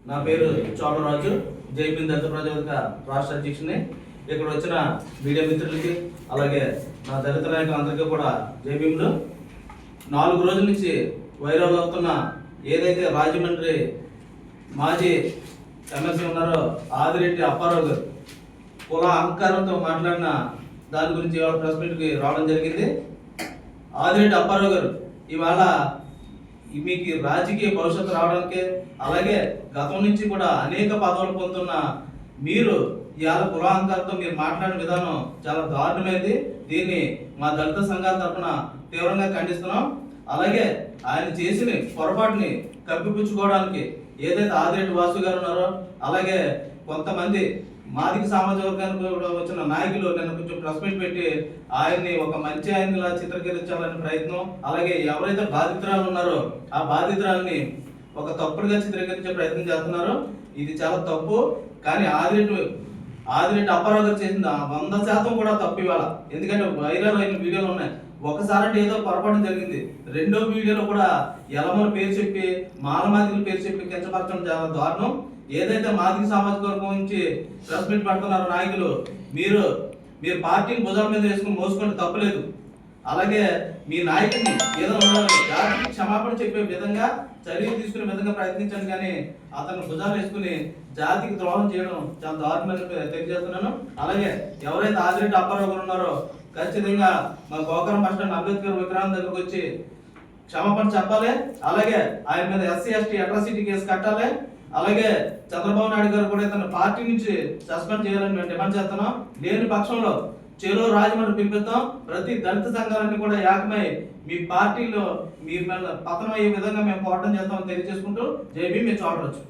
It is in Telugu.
నా పేరు చోళరాజు, జైపీ దళిత ప్రజావేదిక రాష్ట్ర అధ్యక్షుని. ఇక్కడ వచ్చిన మీడియా మిత్రులకి అలాగే నా దళిత నాయకులందరికీ కూడా జైభీములు. 4 రోజుల నుంచి వైరల్ అవుతున్న ఏదైతే రాజమండ్రి మాజీ ఎమ్మెల్సీ ఉన్నారో ఆదిరెడ్డి అప్పారావు గారు కుల అహంకారంతో మాట్లాడిన దాని గురించి ఇవాళ ప్రెస్ మీట్కి రావడం జరిగింది. ఆదిరెడ్డి అప్పారావు గారు ఇవాళ మీకు రాజకీయ భవిష్యత్తు రావడానికి అలాగే గతం నుంచి కూడా అనేక పదవులు పొందుతున్న మీరు ఇవాళ కులాహంకారంతో మీరు మాట్లాడిన విధానం చాలా దారుణమైంది. దీన్ని మా దళిత సంఘాల తరఫున తీవ్రంగా ఖండిస్తున్నాం. అలాగే ఆయన చేసిన పొరపాటుని కప్పిపుచ్చుకోవడానికి ఏదైతే ఆదిరెడ్డి వాసు గారు ఉన్నారో అలాగే కొంతమంది మాదిక సామాజిక వర్గానికి కూడా వచ్చిన నాయకులు నిన్న కొంచెం ప్రెస్ మీట్ పెట్టి ఆయన్ని ఒక మంచి ఆయనలా చిత్రీకరించాలనే ప్రయత్నం, అలాగే ఎవరైతే బాధితురాలు ఉన్నారో ఆ బాధితురాలని ఒక తప్పుడుగా చిత్రీకరించే ప్రయత్నం చేస్తున్నారు. ఇది చాలా తప్పు. కానీ ఆదిరెడ్డి అప్పారావు గారు చేసింది 100% కూడా తప్పు ఇవాళ. ఎందుకంటే వైరల్ అయిన వీడియోలు ఉన్నాయి. ఒకసారి అంటే ఏదో పొరపాటు జరిగింది, రెండో వీడియోలో కూడా ఎలమల పేరు చెప్పి మాలమాదికల పేరు చెప్పి కించపరచడం చాలా దారుణం. ఏదైతే మాదిక సామాజిక వర్గం నుంచి ప్రెస్ మీట్ పడుతున్నారో నాయకులు, మీరు పార్టీని భుజాల మీద వేసుకుని మోసుకుంటే తప్పలేదు. అలాగే మీ నాయకుడిని ఏదో జాతికి క్షమాపణ చెప్పే విధంగా చర్యలు తీసుకునే విధంగా ప్రయత్నించండి, కానీ అతను భుజాలు వేసుకుని జాతికి ద్రోహం చేయడం చాలా దారుణమైన తెలియజేస్తున్నాను. అలాగే ఎవరైతే ఆదిరెడ్డి అప్పారావు గారు ఉన్నారో ఖచ్చితంగా మా గోకరం బస్ స్టాండ్ అంబేద్కర్ విగ్రహం దగ్గరకు వచ్చి క్షమాపణ చెప్పాలి. అలాగే ఆయన మీద SC ST అట్రాసిటీ కేసు కట్టాలి. అలాగే చంద్రబాబు నాయుడు గారు కూడా తన పార్టీ నుంచి సస్పెండ్ చేయాలని మేము డిమాండ్ చేస్తున్నాం. లేని పక్షంలో చెలో రాజమండ్రి పిలిపిస్తాం. ప్రతి దళిత సంఘాలన్నీ కూడా ఏకమై మీ పార్టీలో మీ పతనం అయ్యే విధంగా మేము పోరాటం చేస్తామని తెలియజేసుకుంటూ జై భీమ్. మీరు చూడవచ్చు.